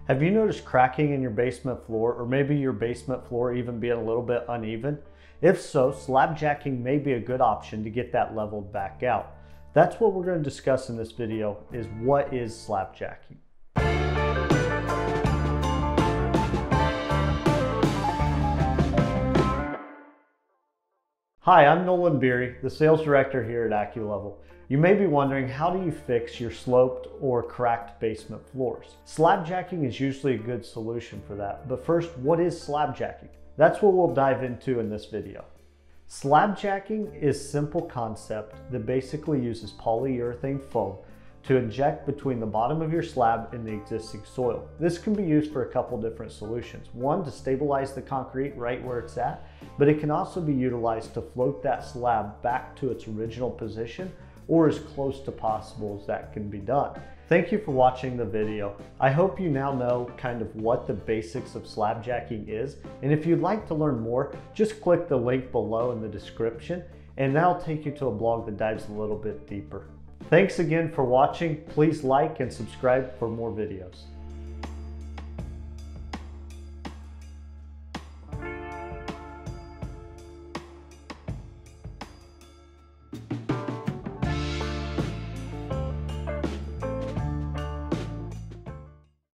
Have you noticed cracking in your basement floor, or maybe your basement floor even being a little bit uneven? If so, slabjacking may be a good option to get that leveled back out. That's what we're going to discuss in this video, is what is slabjacking. Hi, I'm Nolan Beery, the sales director here at AccuLevel. You may be wondering, how do you fix your sloped or cracked basement floors? Slabjacking is usually a good solution for that, but first, what is slabjacking? That's what we'll dive into in this video. Slabjacking is a simple concept that basically uses polyurethane foam to inject between the bottom of your slab and the existing soil. This can be used for a couple different solutions. One, to stabilize the concrete right where it's at, but it can also be utilized to float that slab back to its original position, or as close to possible as that can be done. Thank you for watching the video. I hope you now know kind of what the basics of slabjacking is, and if you'd like to learn more, just click the link below in the description, and that'll take you to a blog that dives a little bit deeper. Thanks again for watching. Please like and subscribe for more videos.